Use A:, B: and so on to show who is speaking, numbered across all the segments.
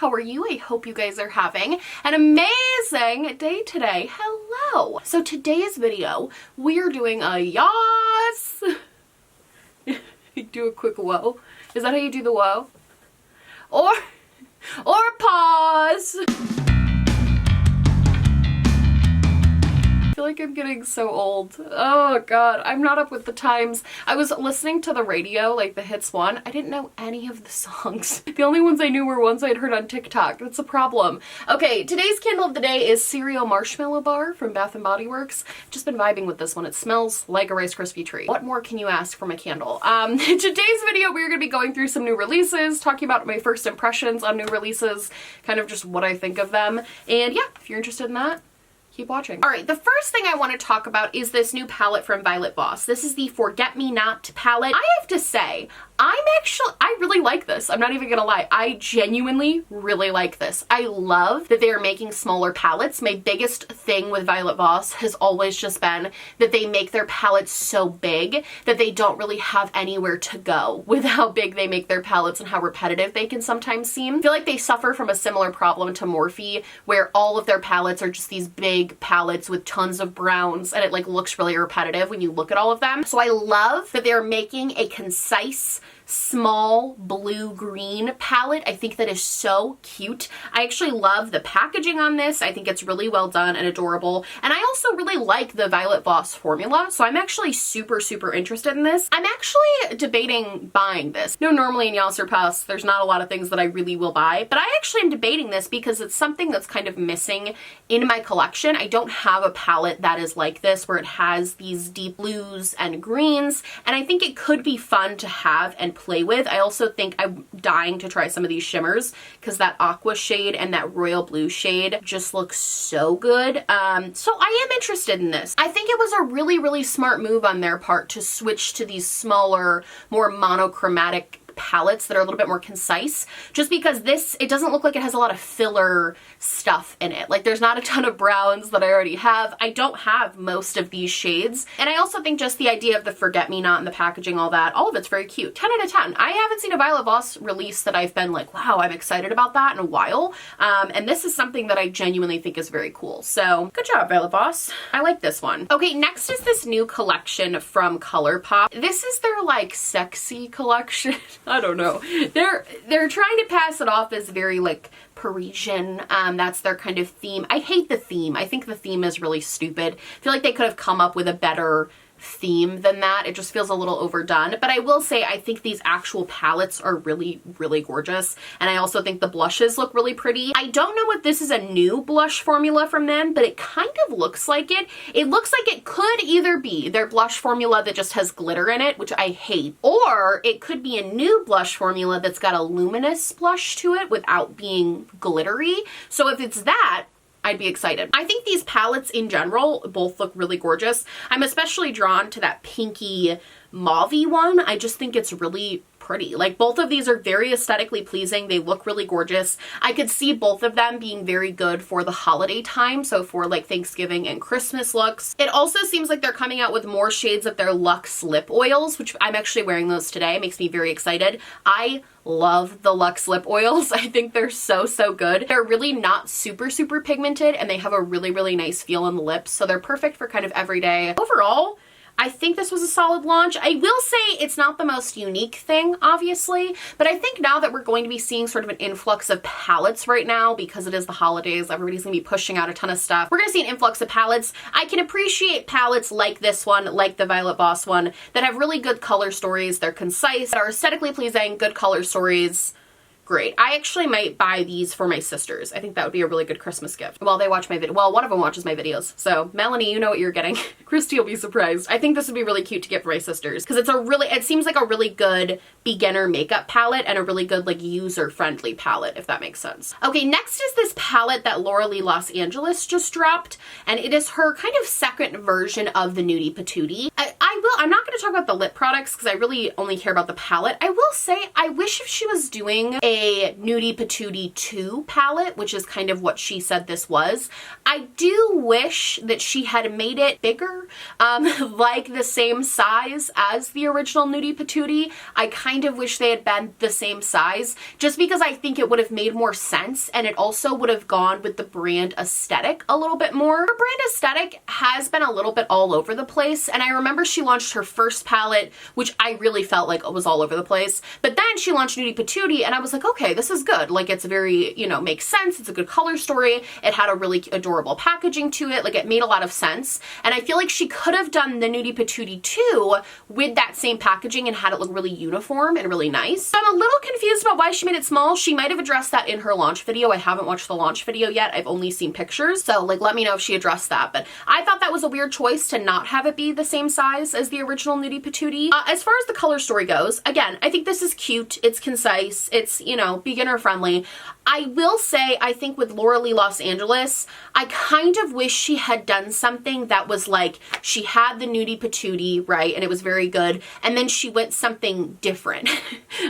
A: How are you? I hope you guys are having an amazing day today. Hello. So today's video, we are doing a Yass. Do a quick whoa. Is that how you do the whoa? Or pause. I feel like I'm getting so old. Oh god, I'm not up with the times. I was listening to the radio, like the hits one. I didn't know any of the songs. The only ones I knew were ones I'd heard on TikTok. That's a problem. Okay, today's candle of the day is Cereal Marshmallow Bar from Bath & Body Works. Just been vibing with this one. It smells like a Rice Krispie treat. What more can you ask from a candle? Today's video, we're gonna be going through some new releases, talking about my first impressions on new releases, kind of just what I think of them. And yeah, if you're interested in that, keep watching. All right, the first thing I want to talk about is this new palette from Violet Voss. This is the Forget Me Not palette. I have to say, I really like this. I'm not even gonna lie. I genuinely really like this. I love that they are making smaller palettes. My biggest thing with Violet Voss has always just been that they make their palettes so big that they don't really have anywhere to go with how big they make their palettes and how repetitive they can sometimes seem. I feel like they suffer from a similar problem to Morphe, where all of their palettes are just these big palettes with tons of browns, and it like looks really repetitive when you look at all of them. So I love that they're making a concise, small blue-green palette. I think that is so cute. I actually love the packaging on this. I think it's really well done and adorable. And I also really like the Violet Voss formula, so I'm actually super interested in this. I'm actually debating buying this. No, normally in Yass or Pass, there's not a lot of things that I really will buy, but I actually am debating this because it's something that's kind of missing in my collection. I don't have a palette that is like this, where it has these deep blues and greens, and I think it could be fun to have and play with. I also think I'm dying to try some of these shimmers because that aqua shade and that royal blue shade just looks so good. So I am interested in this. I think it was a really smart move on their part to switch to these smaller, more monochromatic palettes that are a little bit more concise, just because this, it doesn't look like it has a lot of filler stuff in it. Like, there's not a ton of browns that I already have. I don't have most of these shades, and I also think just the idea of the Forget Me Not and the packaging, all of it's very cute. 10 out of 10. I haven't seen a Violet Voss release that I've been like, wow, I'm excited about that in a while, and this is something that I genuinely think is very cool. So good job, Violet Voss. I like this one. Okay, next is this new collection from Colourpop. This is their like sexy collection. I don't know. They're trying to pass it off as very like Parisian. That's their kind of theme. I hate the theme. I think the theme is really stupid. I feel like they could have come up with a better theme than that. It just feels a little overdone. But I will say, I think these actual palettes are really gorgeous. And I also think the blushes look really pretty. I don't know if this is a new blush formula from them, but it kind of looks like it. It looks like it could either be their blush formula that just has glitter in it, which I hate, or it could be a new blush formula that's got a luminous blush to it without being glittery. So if it's that, I'd be excited. I think these palettes in general both look really gorgeous. I'm especially drawn to that pinky mauve-y one. I just think it's really pretty. Like, both of these are very aesthetically pleasing. They look really gorgeous. I could see both of them being very good for the holiday time, so for like Thanksgiving and Christmas looks. It also seems like they're coming out with more shades of their Luxe lip oils, which I'm actually wearing those today. It makes me very excited. I love the Luxe lip oils. I think they're so good. They're really not super pigmented, and they have a really nice feel on the lips, so they're perfect for kind of everyday. Overall, I think this was a solid launch. I will say it's not the most unique thing, obviously, but I think now that we're going to be seeing sort of an influx of palettes right now, because it is the holidays, everybody's gonna be pushing out a ton of stuff. We're gonna see an influx of palettes. I can appreciate palettes like this one, like the Violet Voss one, that have really good color stories. They're concise, that are aesthetically pleasing, good color stories. Great. I actually might buy these for my sisters. I think that would be a really good Christmas gift. Well, they watch my video. Well, one of them watches my videos. So Melanie, you know what you're getting. Christy will be surprised. I think this would be really cute to get for my sisters, because it seems like a really good beginner makeup palette and a really good like user-friendly palette, if that makes sense. Okay, next is this palette that Laura Lee Los Angeles just dropped, and it is her kind of second version of the Nudie Patootie. I'm not going to talk about the lip products because I really only care about the palette. I will say, I wish if she was doing a Nudie Patootie 2 palette, which is kind of what she said this was. I do wish that she had made it bigger, like the same size as the original Nudie Patootie. I kind of wish they had been the same size, just because I think it would have made more sense, and it also would have gone with the brand aesthetic a little bit more. Her brand aesthetic has been a little bit all over the place, and I remember she launched her first palette, which I really felt like it was all over the place, but then she launched Nudie Patootie, and I was like, okay, this is good. Like, it's very, you know, makes sense. It's a good color story. It had a really adorable packaging to it. Like, it made a lot of sense, and I feel like she could have done the Nudie Patootie 2 with that same packaging and had it look really uniform and really nice. So I'm a little confused about why she made it small. She might have addressed that in her launch video. I haven't watched the launch video yet. I've only seen pictures, so like let me know if she addressed that. But I thought that was a weird choice to not have it be the same size as the original Nudie Patootie. As far as the color story goes, again, I think this is cute. It's concise. It's, you know, beginner friendly. I will say, I think with Laura Lee Los Angeles, I kind of wish she had done something that was like, she had the Nudie Patootie, right, and it was very good, and then she went something different.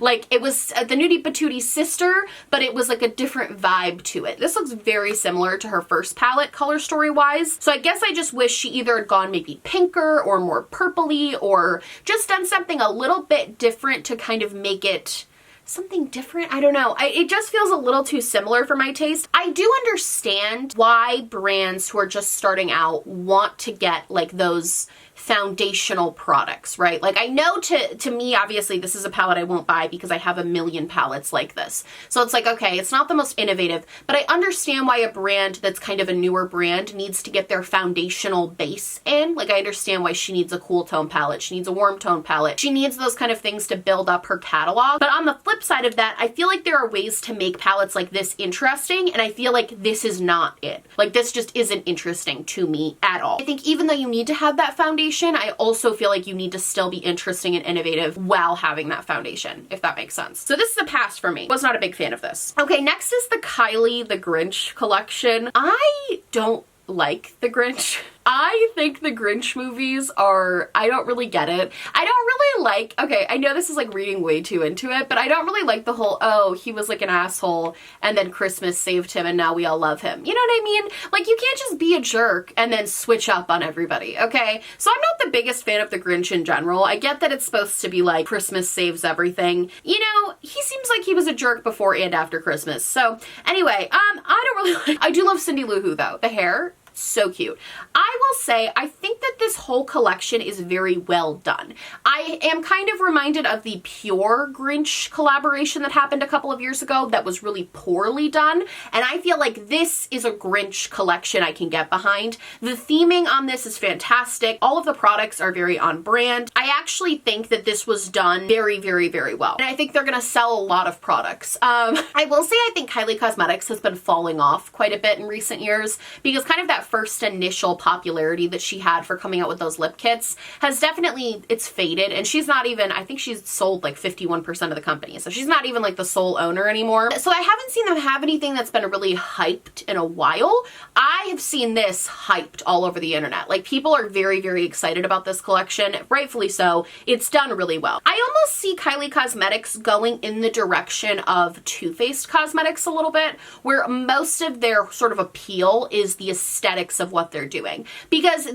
A: Like, it was the Nudie Patootie's sister, but it was like a different vibe to it. This looks very similar to her first palette, color story-wise, so I guess I just wish she either had gone maybe pinker or more purpley, or just done something a little bit different to kind of make it something different. I don't know. It just feels a little too similar for my taste. I do understand why brands who are just starting out want to get like those foundational products, right? Like, I know to me, obviously, this is a palette I won't buy because I have a million palettes like this. So it's like, okay, it's not the most innovative, but I understand why a brand that's kind of a newer brand needs to get their foundational base in. Like, I understand why she needs a cool tone palette. She needs a warm tone palette. She needs those kind of things to build up her catalog. But on the flip side of that, I feel like there are ways to make palettes like this interesting, and I feel like this is not it. Like, this just isn't interesting to me at all. I think even though you need to have that foundation, I also feel like you need to still be interesting and innovative while having that foundation, if that makes sense. So this is a pass for me. Was not a big fan of this. Okay, next is the Kylie The Grinch collection. I don't like The Grinch. I think the Grinch movies are, I don't really get it. I don't really like, okay, I know this is like reading way too into it, but I don't really like the whole, oh, he was like an asshole and then Christmas saved him and now we all love him. You know what I mean? Like, you can't just be a jerk and then switch up on everybody, okay? So I'm not the biggest fan of the Grinch in general. I get that it's supposed to be like Christmas saves everything. You know, he seems like he was a jerk before and after Christmas. So anyway, I don't really like, I do love Cindy Lou Who though. The hair, so cute. I will say, I think that this whole collection is very well done. I am kind of reminded of the Pure Grinch collaboration that happened a couple of years ago that was really poorly done, and I feel like this is a Grinch collection I can get behind. The theming on this is fantastic. All of the products are very on brand. I actually think that this was done very, very, very well, and I think they're gonna sell a lot of products. I will say I think Kylie Cosmetics has been falling off quite a bit in recent years, because kind of that first initial popularity that she had for coming out with those lip kits has definitely, it's faded, and she's not even, I think she's sold like 51% of the company, so she's not even like the sole owner anymore. So I haven't seen them have anything that's been really hyped in a while. I have seen this hyped all over the internet. Like, people are very, very excited about this collection, rightfully so. It's done really well. I almost see Kylie Cosmetics going in the direction of Too Faced Cosmetics a little bit, where most of their sort of appeal is the aesthetic of what they're doing. Because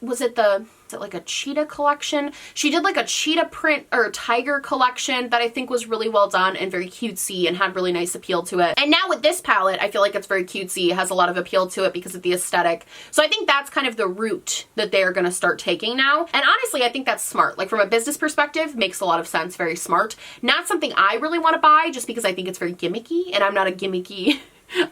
A: was it like a cheetah collection? She did like a cheetah print or tiger collection that I think was really well done and very cutesy and had really nice appeal to it. And now with this palette, I feel like it's very cutesy. It has a lot of appeal to it because of the aesthetic. So I think that's kind of the route that they're going to start taking now. And honestly, I think that's smart. Like, from a business perspective, makes a lot of sense. Very smart. Not something I really want to buy just because I think it's very gimmicky, and I'm not a gimmicky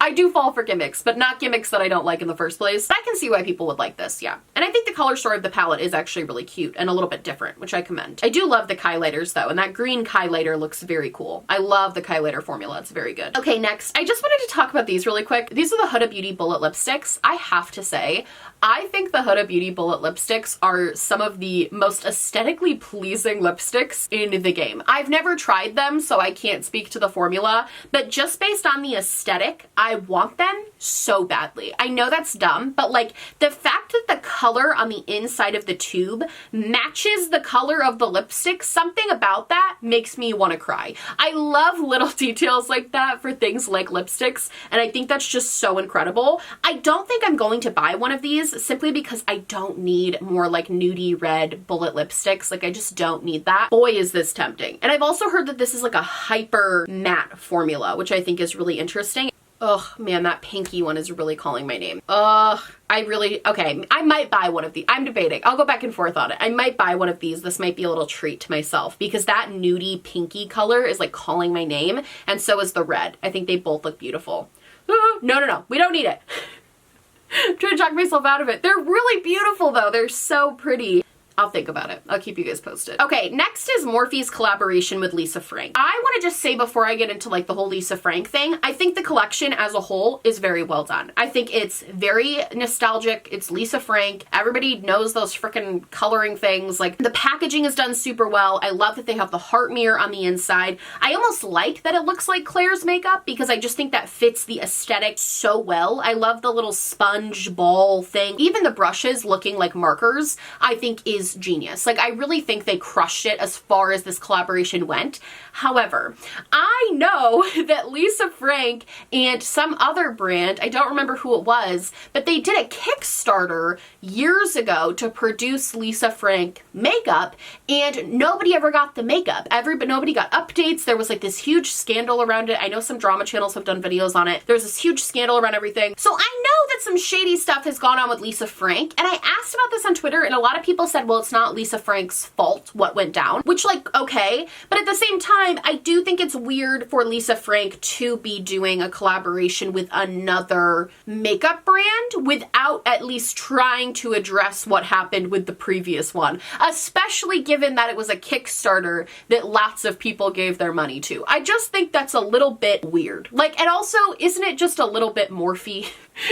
A: I do fall for gimmicks, but not gimmicks that I don't like in the first place. But I can see why people would like this, yeah. And I think the color story of the palette is actually really cute and a little bit different, which I commend. I do love the highlighters though, and that green highlighter looks very cool. I love the highlighter formula, it's very good. Okay, next, I just wanted to talk about these really quick. These are the Huda Beauty Bullet lipsticks. I have to say, I think the Huda Beauty Bullet lipsticks are some of the most aesthetically pleasing lipsticks in the game. I've never tried them, so I can't speak to the formula, but just based on the aesthetic I want them so badly. I know that's dumb, but like the fact that the color on the inside of the tube matches the color of the lipstick, something about that makes me want to cry. I love little details like that for things like lipsticks, and I think that's just so incredible. I don't think I'm going to buy one of these simply because I don't need more like nudie red bullet lipsticks. Like I just don't need that. Boy, is this tempting. And I've also heard that this is like a hyper matte formula, which I think is really interesting. Ugh, man, that pinky one is really calling my name. Ugh, okay, I might buy one of these. I'm debating. I'll go back and forth on it. I might buy one of these. This might be a little treat to myself because that nudie pinky color is like calling my name, and so is the red. I think they both look beautiful. No, we don't need it. I'm trying to talk myself out of it. They're really beautiful though. They're so pretty. I'll think about it. I'll keep you guys posted. Okay, next is Morphe's collaboration with Lisa Frank. I want to just say before I get into like the whole Lisa Frank thing, I think the collection as a whole is very well done. I think it's very nostalgic. It's Lisa Frank. Everybody knows those freaking coloring things. Like the packaging is done super well. I love that they have the heart mirror on the inside. I almost like that it looks like Claire's makeup because I just think that fits the aesthetic so well. I love the little sponge ball thing. Even the brushes looking like markers, I think is genius. Like I really think they crushed it as far as this collaboration went. However, I know that Lisa Frank and some other brand, I don't remember who it was, but they did a Kickstarter years ago to produce Lisa Frank makeup, and nobody ever got the makeup. Nobody got updates. There was like this huge scandal around it. I know some drama channels have done videos on it. There's this huge scandal around everything. So I know that some shady stuff has gone on with Lisa Frank, and I asked about this on Twitter, and a lot of people said, well, it's not Lisa Frank's fault what went down, which like, okay. But at the same time, I do think it's weird for Lisa Frank to be doing a collaboration with another makeup brand without at least trying to address what happened with the previous one, especially given that it was a Kickstarter that lots of people gave their money to. I just think that's a little bit weird. Like, and also, isn't it just a little bit Morphe?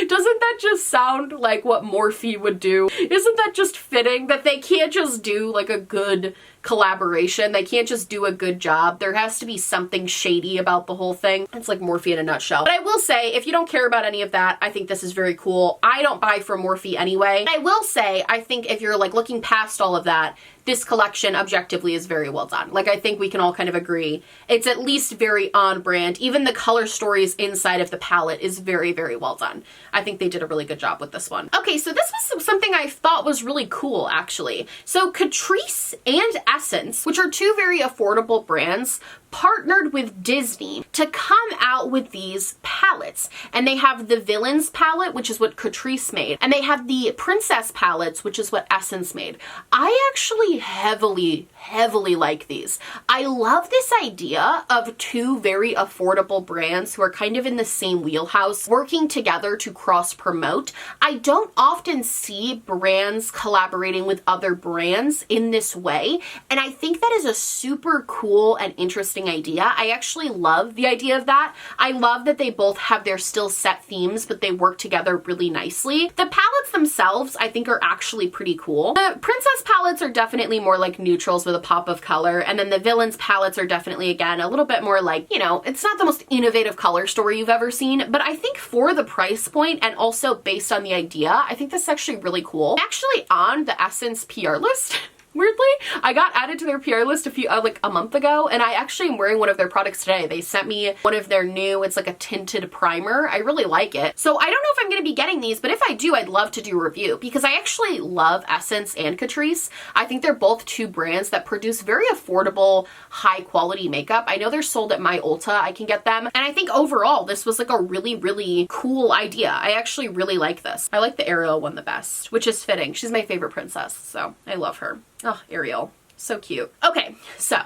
A: Doesn't that just sound like what Morphe would do? Isn't that just fitting that they can't just do like a good collaboration? They can't just do a good job. There has to be something shady about the whole thing. It's like Morphe in a nutshell. But I will say, if you don't care about any of that, I think this is very cool. I don't buy from Morphe anyway. I will say, I think if you're like looking past all of that, this collection objectively is very well done. Like I think we can all kind of agree. It's at least very on brand. Even the color stories inside of the palette is very, very well done. I think they did a really good job with this one. Okay, so this was something I thought was really cool actually. So Catrice and Essence, which are two very affordable brands, partnered with Disney to come out with these palettes. And they have the Villains palette, which is what Catrice made. And they have the Princess palettes, which is what Essence made. I actually heavily like these. I love this idea of two very affordable brands who are kind of in the same wheelhouse working together to cross promote. I don't often see brands collaborating with other brands in this way. And I think that is a super cool and interesting idea. I actually love the idea of that. I love that they both have their still set themes, but they work together really nicely. The palettes themselves, I think, are actually pretty cool. The Princess palettes are definitely more like neutrals with a pop of color, and then the Villains palettes are definitely, again, a little bit more like, you know, it's not the most innovative color story you've ever seen, but I think for the price point and also based on the idea, I think this is actually really cool. I'm actually on the Essence PR list. Weirdly, I got added to their PR list like a month ago, and I actually am wearing one of their products today. They sent me one of their new, it's like a tinted primer. I really like it. So I don't know if I'm going to be getting these, but if I do, I'd love to do a review because I actually love Essence and Catrice. I think they're both two brands that produce very affordable, high quality makeup. I know they're sold at my Ulta. I can get them. And I think overall, this was like a really, really cool idea. I actually really like this. I like the Ariel one the best, which is fitting. She's my favorite princess, so I love her. Oh, Ariel. So cute. Okay, so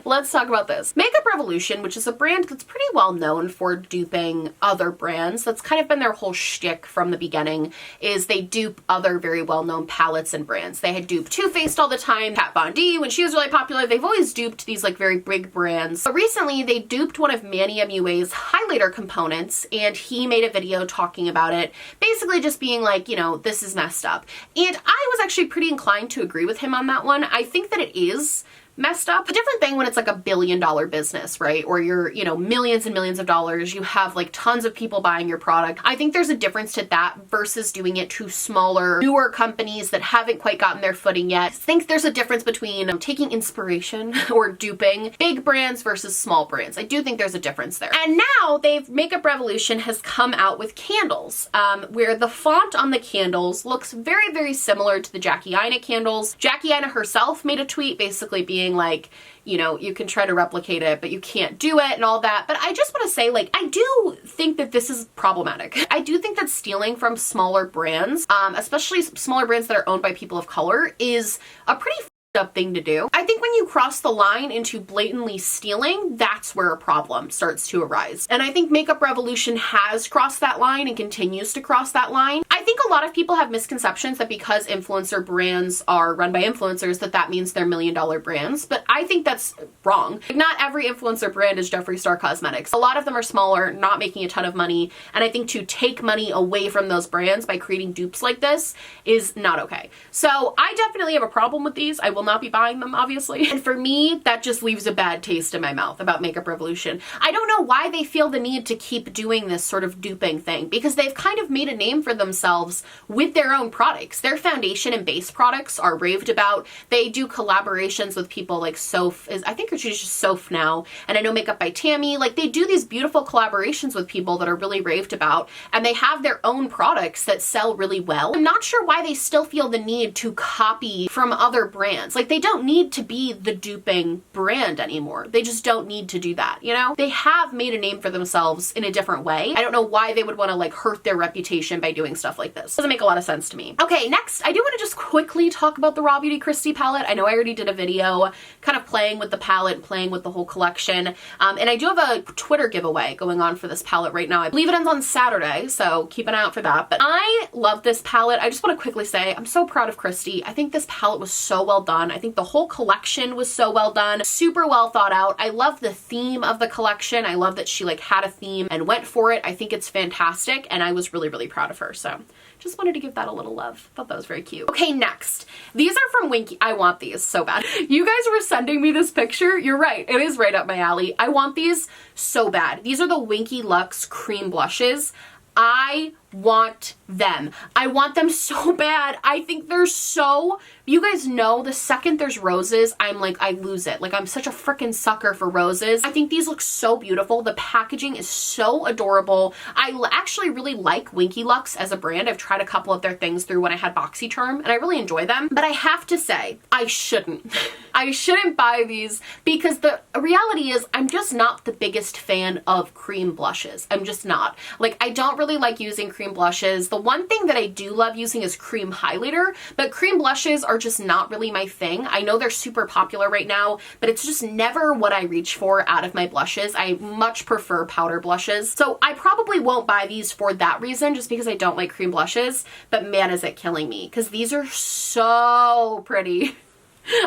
A: let's talk about this. Makeup Revolution, which is a brand that's pretty well known for duping other brands. That's kind of been their whole shtick from the beginning, is they dupe other very well-known palettes and brands. They had duped Too Faced all the time, Kat Von D when she was really popular. They've always duped these like very big brands. But recently they duped one of Manny MUA's highlighter components, and he made a video talking about it, basically just being like, you know, this is messed up. And I was actually pretty inclined to agree with him on that one. I think that it is messed up. A different thing when it's like $1 billion business, right? Or you're, you know, millions and millions of dollars, you have like tons of people buying your product. I think there's a difference to that versus doing it to smaller, newer companies that haven't quite gotten their footing yet. I think there's a difference between taking inspiration or duping big brands versus small brands. I do think there's a difference there. And now Makeup Revolution has come out with candles, where the font on the candles looks very, very similar to the Jackie Aina candles. Jackie Aina herself made a tweet basically being like, you know, you can try to replicate it, but you can't do it and all that. But I just want to say, like, I do think that this is problematic. I do think that stealing from smaller brands, especially smaller brands that are owned by people of color, is a pretty up thing to do. I think when you cross the line into blatantly stealing, that's where a problem starts to arise. And I think Makeup Revolution has crossed that line and continues to cross that line. I think a lot of people have misconceptions that because influencer brands are run by influencers that means they're $1 million brands, but I think that's wrong. Not every influencer brand is Jeffree Star Cosmetics. A lot of them are smaller, not making a ton of money, and I think to take money away from those brands by creating dupes like this is not okay. So I definitely have a problem with these. I will not be buying them, obviously. And for me, that just leaves a bad taste in my mouth about Makeup Revolution. I don't know why they feel the need to keep doing this sort of duping thing, because they've kind of made a name for themselves with their own products. Their foundation and base products are raved about. They do collaborations with people like Soph, I think she's just Soph now, and I know Makeup by Tammy. Like, they do these beautiful collaborations with people that are really raved about, and they have their own products that sell really well. I'm not sure why they still feel the need to copy from other brands. Like, they don't need to be the duping brand anymore. They just don't need to do that, you know? They have made a name for themselves in a different way. I don't know why they would want to like hurt their reputation by doing stuff like this. Doesn't make a lot of sense to me. Okay, next, I do want to just quickly talk about the Raw Beauty Christy palette. I know I already did a video kind of playing with the palette, playing with the whole collection. And I do have a Twitter giveaway going on for this palette right now. I believe it ends on Saturday, so keep an eye out for that. But I love this palette. I just want to quickly say I'm so proud of Christy. I think this palette was so well done. I think the whole collection was so well done, super well thought out. I love the theme of the collection. I love that she like had a theme and went for it. I think it's fantastic, and I was really, really proud of her. So just wanted to give that a little love. Thought that was very cute. Okay, next. These are from Winky. I want these so bad. You guys were sending me this picture. You're right. It is right up my alley. I want these so bad. These are the Winky Luxe cream blushes. I want them. I want them so bad. I think they're so, you guys know the second there's roses, I'm like, I lose it. Like, I'm such a freaking sucker for roses. I think these look so beautiful. The packaging is so adorable. I actually really like Winky Luxe as a brand. I've tried a couple of their things through when I had BoxyCharm, and I really enjoy them. But I have to say, I shouldn't. I shouldn't buy these because the reality is I'm just not the biggest fan of cream blushes. I'm just not. Like, I don't really like using cream blushes. The one thing that I do love using is cream highlighter, but cream blushes are just not really my thing. I know they're super popular right now, but it's just never what I reach for out of my blushes. I much prefer powder blushes. So I probably won't buy these for that reason, just because I don't like cream blushes, but man, is it killing me, because these are so pretty.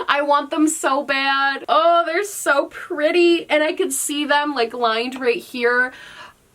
A: I want them so bad. Oh, they're so pretty, and I could see them like lined right here.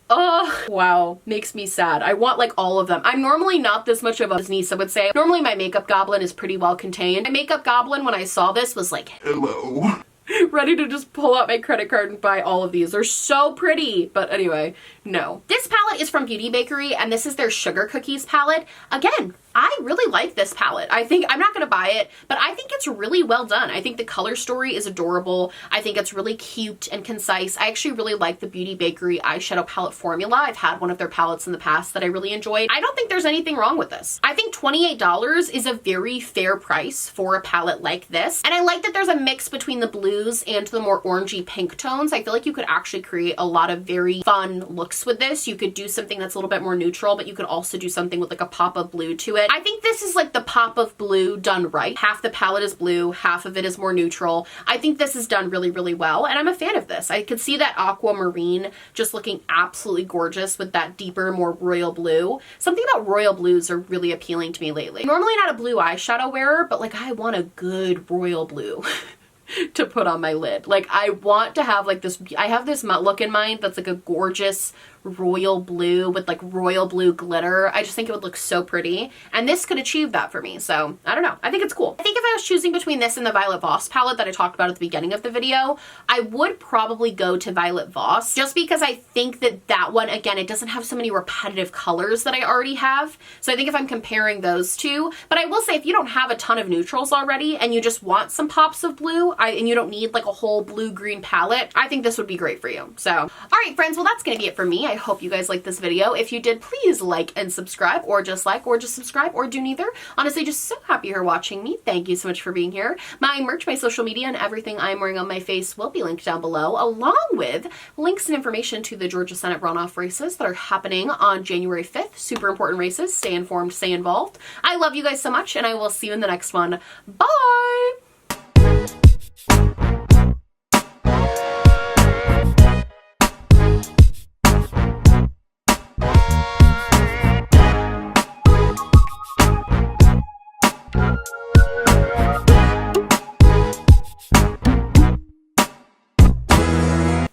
A: Oh, wow. Makes me sad. I want like all of them. I'm normally not this much of a niece, I would say. Normally my makeup goblin is pretty well contained. My makeup goblin, when I saw this, was like, hello. Ready to just pull out my credit card and buy all of these. They're so pretty. But anyway, no. This palette is from Beauty Bakery, and this is their Sugar Cookies palette. Again, I really like this palette. I think, I'm not gonna buy it, but I think it's really well done. I think the color story is adorable. I think it's really cute and concise. I actually really like the Beauty Bakery eyeshadow palette formula. I've had one of their palettes in the past that I really enjoyed. I don't think there's anything wrong with this. I think $28 is a very fair price for a palette like this. And I like that there's a mix between the blues and the more orangey pink tones. I feel like you could actually create a lot of very fun looks with this. You could do something that's a little bit more neutral, but you could also do something with like a pop of blue to it. I think this is like the pop of blue done right. Half the palette is blue, half of it is more neutral. I think this is done really, really well, and I'm a fan of this. I could see that aquamarine just looking absolutely gorgeous with that deeper, more royal blue. Something about royal blues are really appealing to me lately. Normally not a blue eyeshadow wearer, but like I want a good royal blue to put on my lid. Like I want to have like this, I have this look in mind that's like a gorgeous royal blue with like royal blue glitter. I just think it would look so pretty. And this could achieve that for me. So I don't know. I think it's cool. I think if I was choosing between this and the Violet Voss palette that I talked about at the beginning of the video, I would probably go to Violet Voss just because I think that that one, again, it doesn't have so many repetitive colors that I already have. So I think if I'm comparing those two, but I will say if you don't have a ton of neutrals already and you just want some pops of blue and you don't need like a whole blue-green palette, I think this would be great for you. So, all right, friends, well, that's going to be it for me. I hope you guys liked this video. If you did, please like and subscribe, or just subscribe, or do neither. Honestly, just so happy you're watching me. Thank you so much for being here. My merch, my social media, and everything I'm wearing on my face will be linked down below, along with links and information to the Georgia Senate runoff races that are happening on January 5th. Super important races. Stay informed, stay involved. I love you guys so much, and I will see you in the next one. Bye!